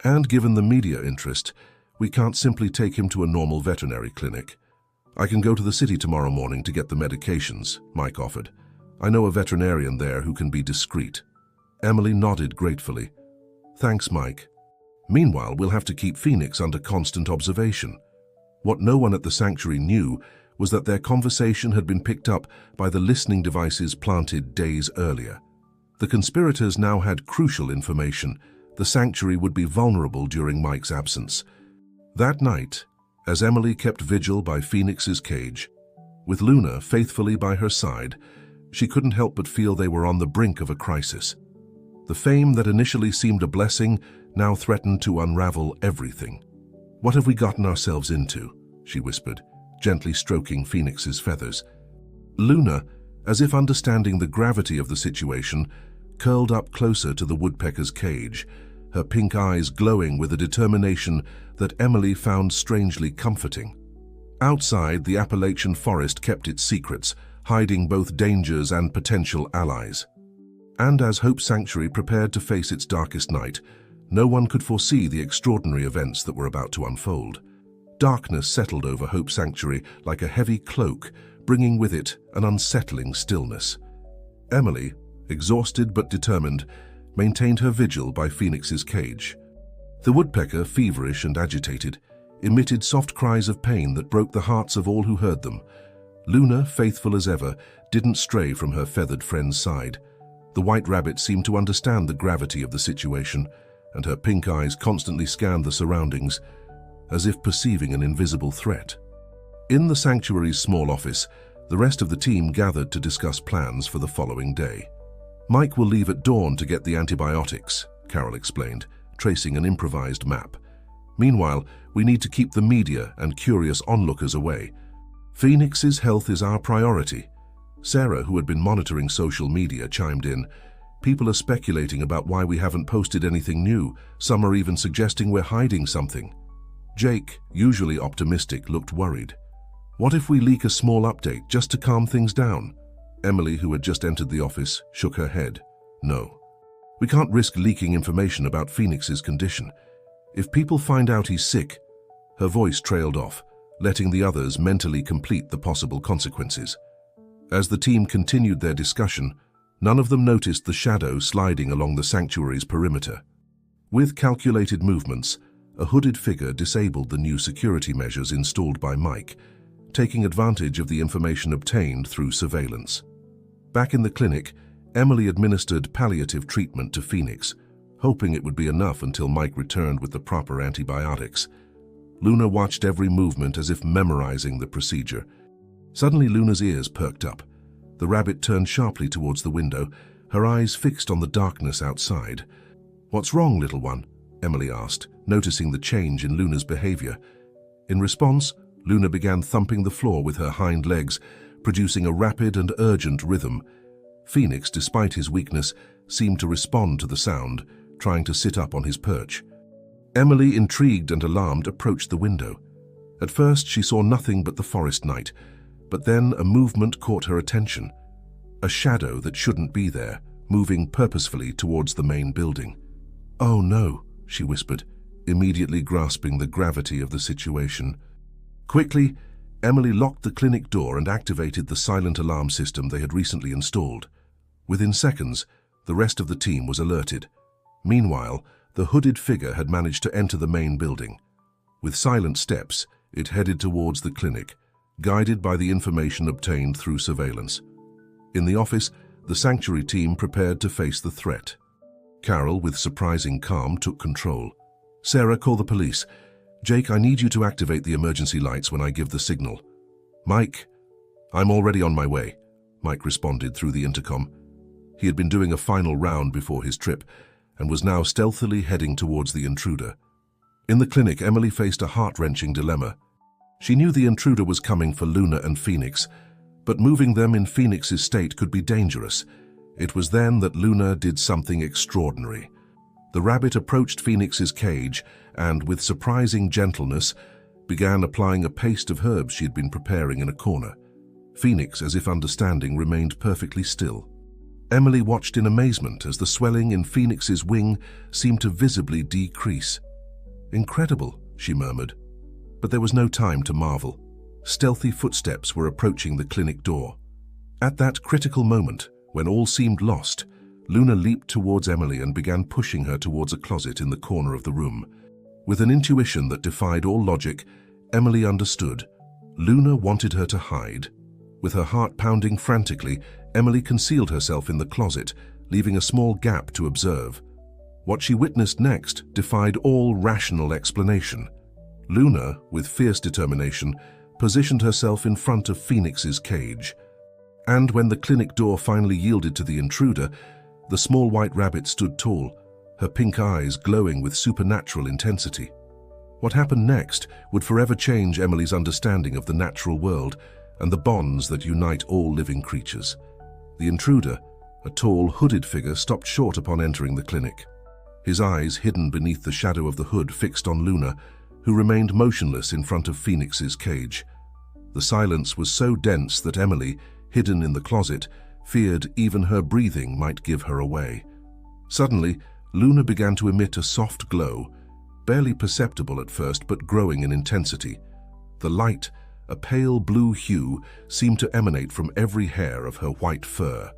"And given the media interest, we can't simply take him to a normal veterinary clinic. I can go to the city tomorrow morning to get the medications," Mike offered. "I know a veterinarian there who can be discreet." Emily nodded gratefully. "Thanks, Mike. Meanwhile, we'll have to keep Phoenix under constant observation." What no one at the sanctuary knew was that their conversation had been picked up by the listening devices planted days earlier. The conspirators now had crucial information. The sanctuary would be vulnerable during Mike's absence. That night, as Emily kept vigil by Phoenix's cage, with Luna faithfully by her side, she couldn't help but feel they were on the brink of a crisis. The fame that initially seemed a blessing now threatened to unravel everything. "What have we gotten ourselves into?" she whispered, gently stroking Phoenix's feathers. Luna, as if understanding the gravity of the situation, curled up closer to the woodpecker's cage, her pink eyes glowing with a determination that Emily found strangely comforting. Outside, the Appalachian forest kept its secrets, hiding both dangers and potential allies. And as Hope Sanctuary prepared to face its darkest night, no one could foresee the extraordinary events that were about to unfold. Darkness settled over Hope Sanctuary like a heavy cloak, bringing with it an unsettling stillness. Emily, exhausted but determined, maintained her vigil by Phoenix's cage. The woodpecker, feverish and agitated, emitted soft cries of pain that broke the hearts of all who heard them. Luna, faithful as ever, didn't stray from her feathered friend's side. The white rabbit seemed to understand the gravity of the situation, and her pink eyes constantly scanned the surroundings, as if perceiving an invisible threat. In the sanctuary's small office, the rest of the team gathered to discuss plans for the following day. "Mike will leave at dawn to get the antibiotics," Carol explained, tracing an improvised map. "Meanwhile, we need to keep the media and curious onlookers away. Phoenix's health is our priority." Sarah, who had been monitoring social media, chimed in. "People are speculating about why we haven't posted anything new. Some are even suggesting we're hiding something." Jake, usually optimistic, looked worried. "What if we leak a small update just to calm things down?" Emily, who had just entered the office, shook her head. "No. We can't risk leaking information about Phoenix's condition. If people find out he's sick..." Her voice trailed off, letting the others mentally complete the possible consequences. As the team continued their discussion, none of them noticed the shadow sliding along the sanctuary's perimeter. With calculated movements, a hooded figure disabled the new security measures installed by Mike, taking advantage of the information obtained through surveillance. Back in the clinic, Emily administered palliative treatment to Phoenix, hoping it would be enough until Mike returned with the proper antibiotics. Luna watched every movement as if memorizing the procedure. Suddenly, Luna's ears perked up. The rabbit turned sharply towards the window, her eyes fixed on the darkness outside. "What's wrong, little one?" Emily asked, noticing the change in Luna's behavior. In response, Luna began thumping the floor with her hind legs, producing a rapid and urgent rhythm. Phoenix, despite his weakness, seemed to respond to the sound, trying to sit up on his perch. Emily, intrigued and alarmed, approached the window. At first, she saw nothing but the forest night, but then a movement caught her attention. A shadow that shouldn't be there, moving purposefully towards the main building. "Oh no," she whispered, immediately grasping the gravity of the situation. Quickly, Emily locked the clinic door and activated the silent alarm system they had recently installed. Within seconds, the rest of the team was alerted. Meanwhile, the hooded figure had managed to enter the main building. With silent steps, it headed towards the clinic, guided by the information obtained through surveillance. In the office, the sanctuary team prepared to face the threat. Carol, with surprising calm, took control. "Sarah, call the police. Jake, I need you to activate the emergency lights when I give the signal." "Mike." "I'm already on my way," Mike responded through the intercom. He had been doing a final round before his trip and was now stealthily heading towards the intruder. In the clinic, Emily faced a heart-wrenching dilemma. She knew the intruder was coming for Luna and Phoenix, but moving them in Phoenix's state could be dangerous. It was then that Luna did something extraordinary. The rabbit approached Phoenix's cage and, with surprising gentleness, began applying a paste of herbs she had been preparing in a corner. Phoenix, as if understanding, remained perfectly still. Emily watched in amazement as the swelling in Phoenix's wing seemed to visibly decrease. "Incredible," she murmured. But there was no time to marvel. Stealthy footsteps were approaching the clinic door. At that critical moment, when all seemed lost, Luna leaped towards Emily and began pushing her towards a closet in the corner of the room. With an intuition that defied all logic, Emily understood. Luna wanted her to hide. With her heart pounding frantically, Emily concealed herself in the closet, leaving a small gap to observe. What she witnessed next defied all rational explanation. Luna, with fierce determination, positioned herself in front of Phoenix's cage. And when the clinic door finally yielded to the intruder, the small white rabbit stood tall, her pink eyes glowing with supernatural intensity. What happened next would forever change Emily's understanding of the natural world and the bonds that unite all living creatures. The intruder, a tall, hooded figure, stopped short upon entering the clinic. His eyes, hidden beneath the shadow of the hood, fixed on Luna, who remained motionless in front of Phoenix's cage. The silence was so dense that Emily, hidden in the closet, feared even her breathing might give her away. Suddenly, Luna began to emit a soft glow, barely perceptible at first but growing in intensity. The light, a pale blue hue, seemed to emanate from every hair of her white fur.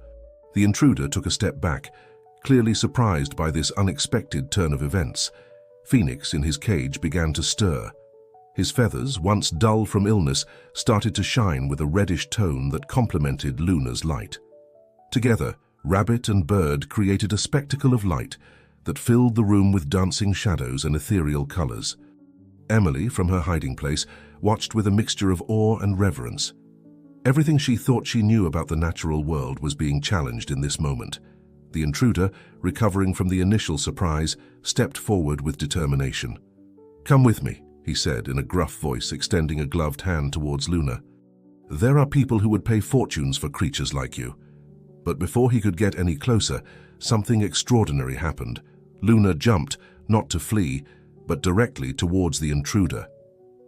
The intruder took a step back, clearly surprised by this unexpected turn of events. Phoenix, in his cage, began to stir. His feathers, once dull from illness, started to shine with a reddish tone that complemented Luna's light. Together, rabbit and bird created a spectacle of light that filled the room with dancing shadows and ethereal colors. Emily, from her hiding place, watched with a mixture of awe and reverence. Everything she thought she knew about the natural world was being challenged in this moment. The intruder, recovering from the initial surprise, stepped forward with determination. "Come with me," he said in a gruff voice, extending a gloved hand towards Luna. "There are people who would pay fortunes for creatures like you." But before he could get any closer, something extraordinary happened. Luna jumped, not to flee, but directly towards the intruder.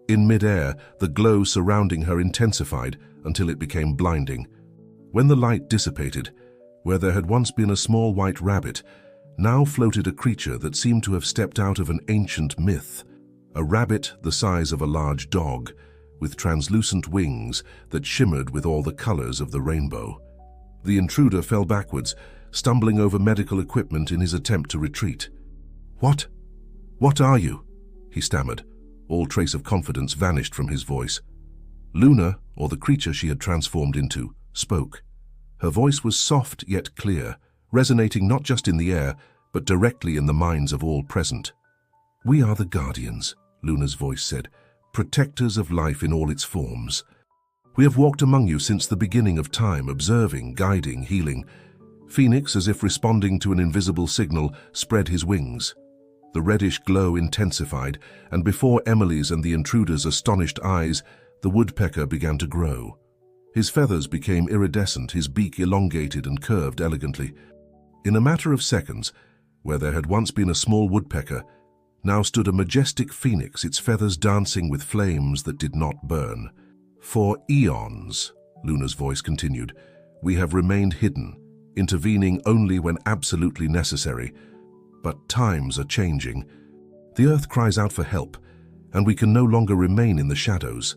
In mid-air, the glow surrounding her intensified until it became blinding. When the light dissipated, where there had once been a small white rabbit, now floated a creature that seemed to have stepped out of an ancient myth. A rabbit the size of a large dog, with translucent wings that shimmered with all the colors of the rainbow. The intruder fell backwards, stumbling over medical equipment in his attempt to retreat. What are you?" he stammered. All trace of confidence vanished from his voice. Luna, or the creature she had transformed into, spoke. Her voice was soft yet clear, resonating not just in the air, but directly in the minds of all present. "We are the Guardians," Luna's voice said, "protectors of life in all its forms. We have walked among you since the beginning of time, observing, guiding, healing." Phoenix, as if responding to an invisible signal, spread his wings. The reddish glow intensified, and before Emily's and the intruder's astonished eyes, the woodpecker began to grow. His feathers became iridescent, his beak elongated and curved elegantly. In a matter of seconds, where there had once been a small woodpecker, now stood a majestic phoenix, its feathers dancing with flames that did not burn. "For eons," Luna's voice continued, "we have remained hidden, intervening only when absolutely necessary. But times are changing. The earth cries out for help, and we can no longer remain in the shadows."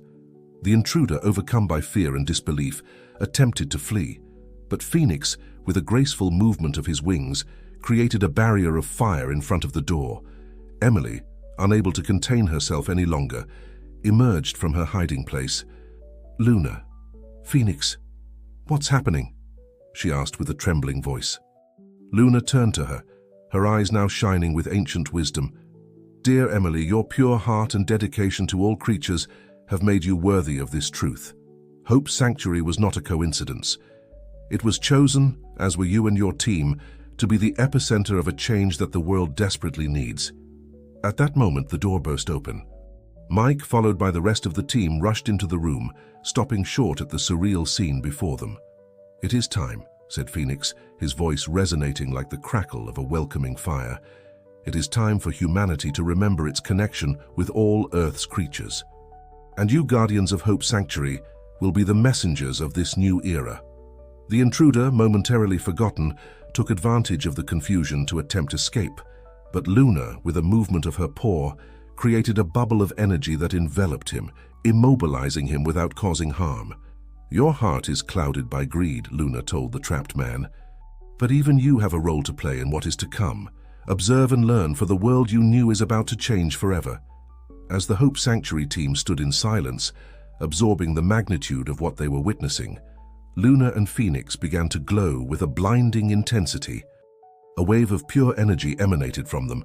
The intruder, overcome by fear and disbelief, attempted to flee, but Phoenix, with a graceful movement of his wings, created a barrier of fire in front of the door. Emily, unable to contain herself any longer, emerged from her hiding place. "Luna, Phoenix, what's happening?" she asked with a trembling voice. Luna turned to her, her eyes now shining with ancient wisdom. "Dear Emily, your pure heart and dedication to all creatures have made you worthy of this truth. Hope Sanctuary was not a coincidence. It was chosen, as were you and your team, to be the epicenter of a change that the world desperately needs." At that moment, the door burst open. Mike, followed by the rest of the team, rushed into the room, stopping short at the surreal scene before them. "It is time," said Phoenix, his voice resonating like the crackle of a welcoming fire. "It is time for humanity to remember its connection with all Earth's creatures. And you, Guardians of Hope Sanctuary, will be the messengers of this new era." The intruder, momentarily forgotten, took advantage of the confusion to attempt escape, but Luna, with a movement of her paw, created a bubble of energy that enveloped him, immobilizing him without causing harm. "Your heart is clouded by greed," Luna told the trapped man. "But even you have a role to play in what is to come. Observe and learn, for the world you knew is about to change forever." As the Hope Sanctuary team stood in silence, absorbing the magnitude of what they were witnessing, Luna and Phoenix began to glow with a blinding intensity. A wave of pure energy emanated from them,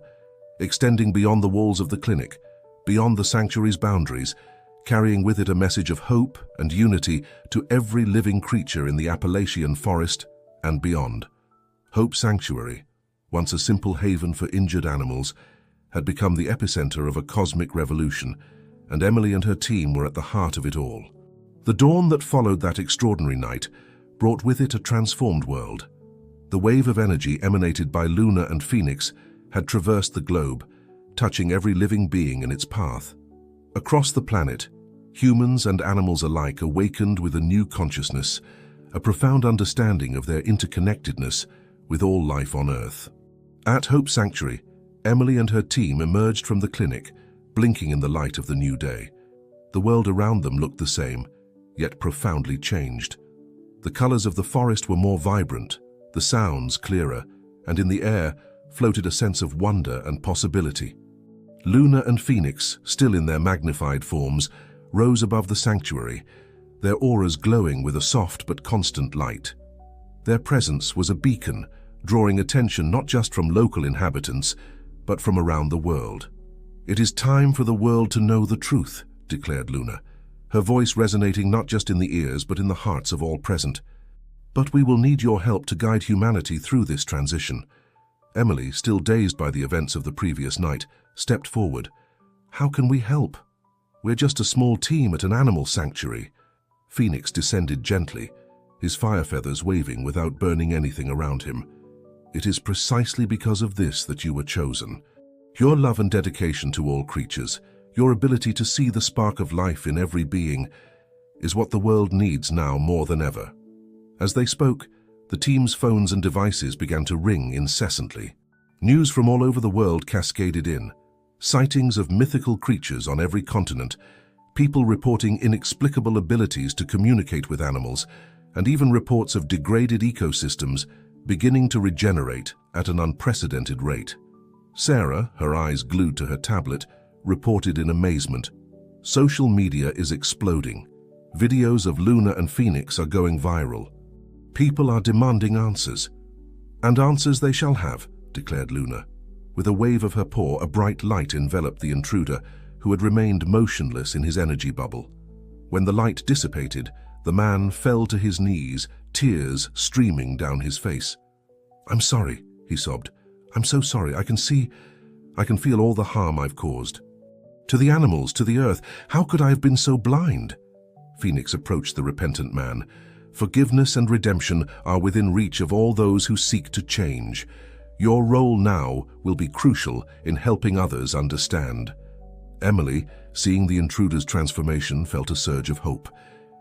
extending beyond the walls of the clinic, beyond the sanctuary's boundaries, carrying with it a message of hope and unity to every living creature in the Appalachian forest and beyond. Hope Sanctuary, once a simple haven for injured animals, had become the epicenter of a cosmic revolution, and Emily and her team were at the heart of it all. The dawn that followed that extraordinary night brought with it a transformed world. The wave of energy emanated by Luna and Phoenix had traversed the globe, touching every living being in its path. Across the planet, humans and animals alike awakened with a new consciousness, a profound understanding of their interconnectedness with all life on Earth. At Hope Sanctuary, Emily and her team emerged from the clinic, blinking in the light of the new day. The world around them looked the same, yet profoundly changed. The colors of the forest were more vibrant, the sounds clearer, and in the air floated a sense of wonder and possibility. Luna and Phoenix, still in their magnified forms, rose above the sanctuary, their auras glowing with a soft but constant light. Their presence was a beacon, drawing attention not just from local inhabitants, but from around the world. "It is time for the world to know the truth," declared Luna, her voice resonating not just in the ears but in the hearts of all present. "But we will need your help to guide humanity through this transition." Emily, still dazed by the events of the previous night, stepped forward. "How can we help? We're just a small team at an animal sanctuary." Phoenix descended gently, his fire feathers waving without burning anything around him. "It is precisely because of this that you were chosen. Your love and dedication to all creatures, your ability to see the spark of life in every being, is what the world needs now more than ever." As they spoke, the team's phones and devices began to ring incessantly. News from all over the world cascaded in. Sightings of mythical creatures on every continent, people reporting inexplicable abilities to communicate with animals, and even reports of degraded ecosystems beginning to regenerate at an unprecedented rate. Sarah, her eyes glued to her tablet, reported in amazement. "Social media is exploding. Videos of Luna and Phoenix are going viral. People are demanding answers." "And answers they shall have," declared Luna. With a wave of her paw, a bright light enveloped the intruder, who had remained motionless in his energy bubble. When the light dissipated, the man fell to his knees, tears streaming down his face. "I'm sorry," he sobbed. "I'm so sorry. I can feel all the harm I've caused. To the animals, to the earth. How could I have been so blind?" Phoenix approached the repentant man. "Forgiveness and redemption are within reach of all those who seek to change. Your role now will be crucial in helping others understand." Emily, seeing the intruder's transformation, felt a surge of hope.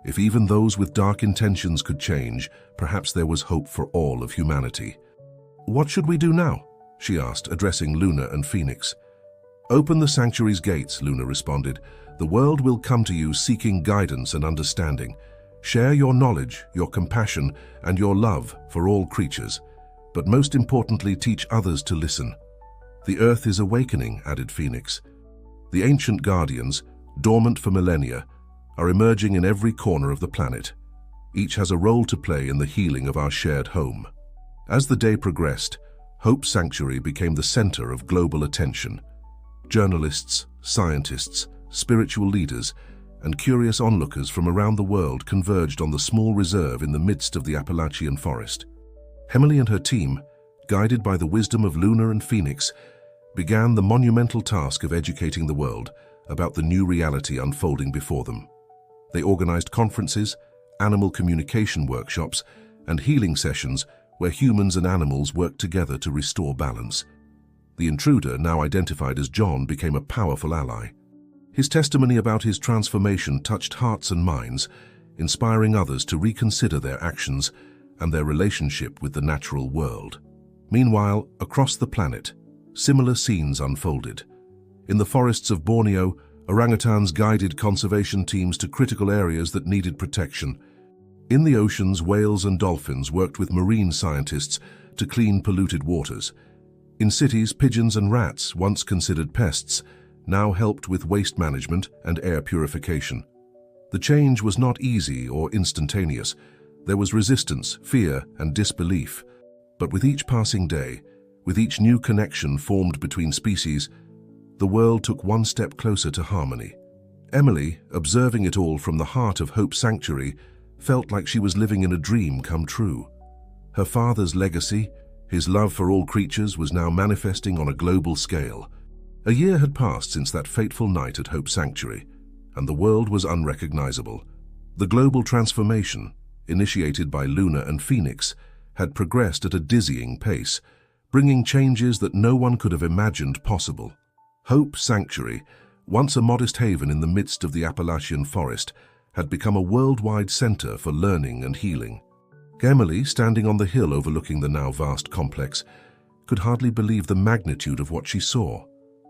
If even those with dark intentions could change, perhaps there was hope for all of humanity. "What should we do now?" she asked, addressing Luna and Phoenix. "Open the sanctuary's gates," Luna responded. "The world will come to you seeking guidance and understanding. Share your knowledge, your compassion, and your love for all creatures. But most importantly, teach others to listen." "The earth is awakening," added Phoenix. "The ancient guardians, dormant for millennia, are emerging in every corner of the planet. Each has a role to play in the healing of our shared home." As the day progressed, Hope Sanctuary became the center of global attention. Journalists, scientists, spiritual leaders, and curious onlookers from around the world converged on the small reserve in the midst of the Appalachian forest. Emily and her team, guided by the wisdom of Luna and Phoenix, began the monumental task of educating the world about the new reality unfolding before them. They organized conferences, animal communication workshops, and healing sessions where humans and animals worked together to restore balance. The intruder, now identified as John, became a powerful ally. His testimony about his transformation touched hearts and minds, inspiring others to reconsider their actions and their relationship with the natural world. Meanwhile, across the planet, similar scenes unfolded. In the forests of Borneo, orangutans guided conservation teams to critical areas that needed protection. In the oceans, whales and dolphins worked with marine scientists to clean polluted waters. In cities, pigeons and rats, once considered pests, now helped with waste management and air purification. The change was not easy or instantaneous. There was resistance, fear, and disbelief. But with each passing day, with each new connection formed between species, the world took one step closer to harmony. Emily, observing it all from the heart of Hope Sanctuary, felt like she was living in a dream come true. Her father's legacy, his love for all creatures, was now manifesting on a global scale. A year had passed since that fateful night at Hope Sanctuary, and the world was unrecognizable. The global transformation, initiated by Luna and Phoenix, had progressed at a dizzying pace, bringing changes that no one could have imagined possible. Hope Sanctuary, once a modest haven in the midst of the Appalachian forest, had become a worldwide center for learning and healing. Emily, standing on the hill overlooking the now vast complex, could hardly believe the magnitude of what she saw.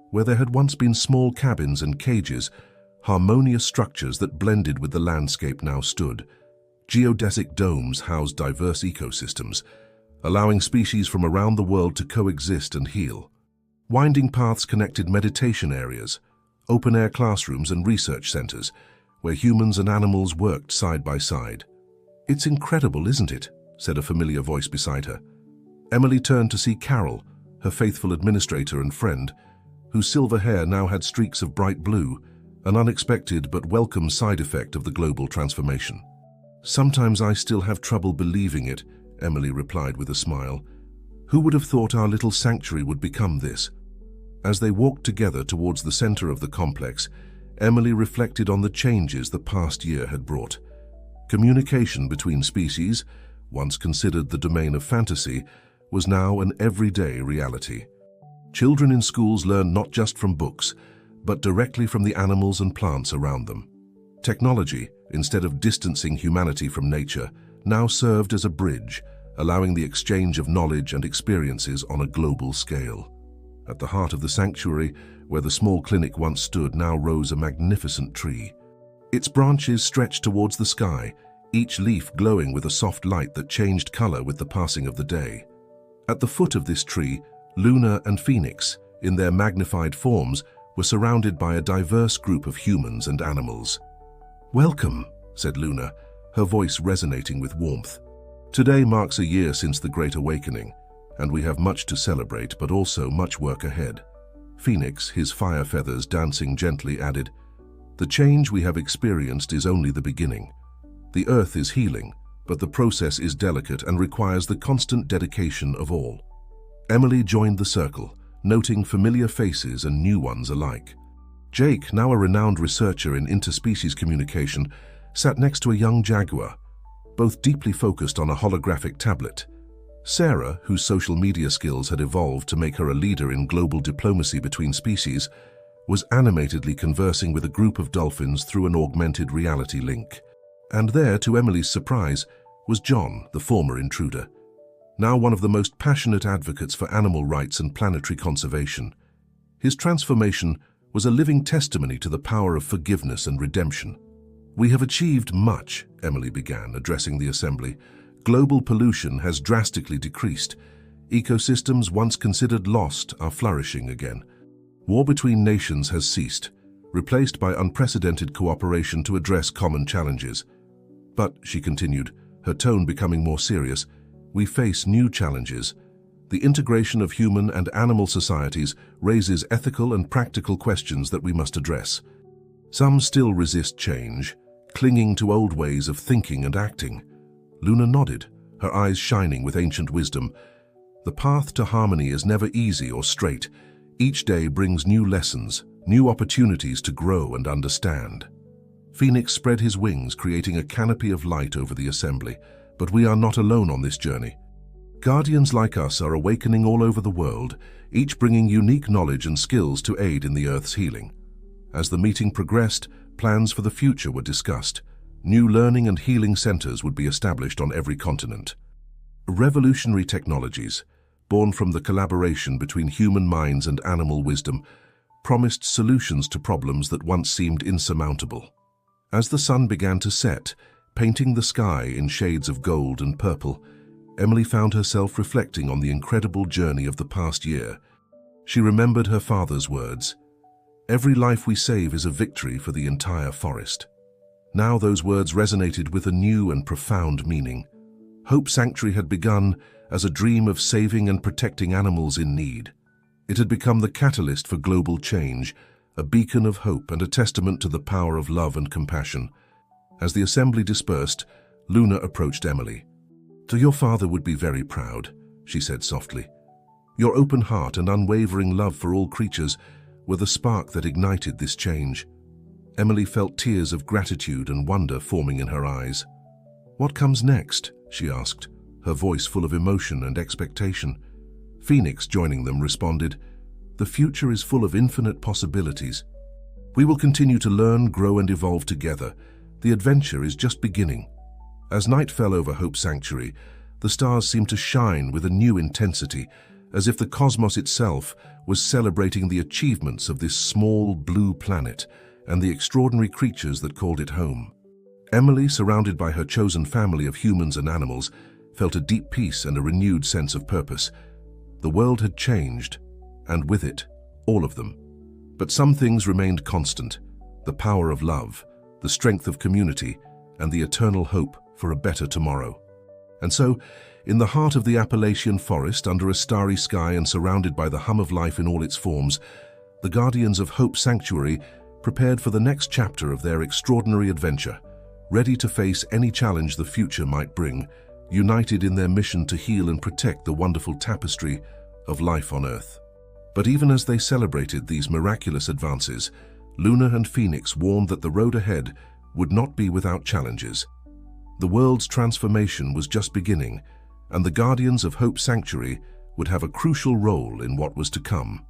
Where there had once been small cabins and cages, harmonious structures that blended with the landscape now stood. Geodesic domes housed diverse ecosystems, allowing species from around the world to coexist and heal. Winding paths connected meditation areas, open-air classrooms and research centers, where humans and animals worked side by side. "It's incredible, isn't it?" said a familiar voice beside her. Emily turned to see Carol, her faithful administrator and friend, whose silver hair now had streaks of bright blue, an unexpected but welcome side effect of the global transformation. "Sometimes I still have trouble believing it," Emily replied with a smile. "Who would have thought our little sanctuary would become this?" As they walked together towards the center of the complex, Emily reflected on the changes the past year had brought. Communication between species, once considered the domain of fantasy, was now an everyday reality. Children in schools learned not just from books, but directly from the animals and plants around them. Technology, instead of distancing humanity from nature, now served as a bridge, allowing the exchange of knowledge and experiences on a global scale. At the heart of the sanctuary, where the small clinic once stood, now rose a magnificent tree. Its branches stretched towards the sky, each leaf glowing with a soft light that changed color with the passing of the day. At the foot of this tree, Luna and Phoenix, in their magnified forms, were surrounded by a diverse group of humans and animals. "Welcome," said Luna, her voice resonating with warmth. "Today marks a year since the Great Awakening, and we have much to celebrate, but also much work ahead." Phoenix, his fire feathers dancing gently, added, "The change we have experienced is only the beginning. The earth is healing, but the process is delicate and requires the constant dedication of all." Emily joined the circle, noting familiar faces and new ones alike. Jake, now a renowned researcher in interspecies communication, sat next to a young jaguar, both deeply focused on a holographic tablet. Sarah, whose social media skills had evolved to make her a leader in global diplomacy between species, was animatedly conversing with a group of dolphins through an augmented reality link. And there, to Emily's surprise, was John, the former intruder, now one of the most passionate advocates for animal rights and planetary conservation. His transformation was a living testimony to the power of forgiveness and redemption. "We have achieved much," Emily began, addressing the assembly. "Global pollution has drastically decreased. Ecosystems once considered lost are flourishing again. War between nations has ceased, replaced by unprecedented cooperation to address common challenges. But," she continued, her tone becoming more serious, "we face new challenges. The integration of human and animal societies raises ethical and practical questions that we must address. Some still resist change, clinging to old ways of thinking and acting." Luna nodded, her eyes shining with ancient wisdom. "The path to harmony is never easy or straight. Each day brings new lessons, new opportunities to grow and understand." Phoenix spread his wings, creating a canopy of light over the assembly. "But we are not alone on this journey. Guardians like us are awakening all over the world, each bringing unique knowledge and skills to aid in the Earth's healing." As the meeting progressed, plans for the future were discussed. New learning and healing centers would be established on every continent. Revolutionary technologies, born from the collaboration between human minds and animal wisdom, promised solutions to problems that once seemed insurmountable. As the sun began to set, painting the sky in shades of gold and purple, Emily found herself reflecting on the incredible journey of the past year. She remembered her father's words, "Every life we save is a victory for the entire forest." Now those words resonated with a new and profound meaning. Hope Sanctuary had begun as a dream of saving and protecting animals in need. It had become the catalyst for global change, a beacon of hope and a testament to the power of love and compassion. As the assembly dispersed, Luna approached Emily. "Your father would be very proud," she said softly. "Your open heart and unwavering love for all creatures were the spark that ignited this change." Emily felt tears of gratitude and wonder forming in her eyes. "What comes next?" she asked, her voice full of emotion and expectation. Phoenix, joining them, responded, "The future is full of infinite possibilities. We will continue to learn, grow, and evolve together. The adventure is just beginning." As night fell over Hope Sanctuary, the stars seemed to shine with a new intensity, as if the cosmos itself was celebrating the achievements of this small blue planet and the extraordinary creatures that called it home. Emily, surrounded by her chosen family of humans and animals, felt a deep peace and a renewed sense of purpose. The world had changed, and with it, all of them. But some things remained constant: the power of love, the strength of community, and the eternal hope for a better tomorrow. And so, in the heart of the Appalachian forest, under a starry sky and surrounded by the hum of life in all its forms, the guardians of Hope Sanctuary prepared for the next chapter of their extraordinary adventure, ready to face any challenge the future might bring, united in their mission to heal and protect the wonderful tapestry of life on Earth. But even as they celebrated these miraculous advances, Luna and Phoenix warned that the road ahead would not be without challenges. The world's transformation was just beginning, and the guardians of Hope Sanctuary would have a crucial role in what was to come.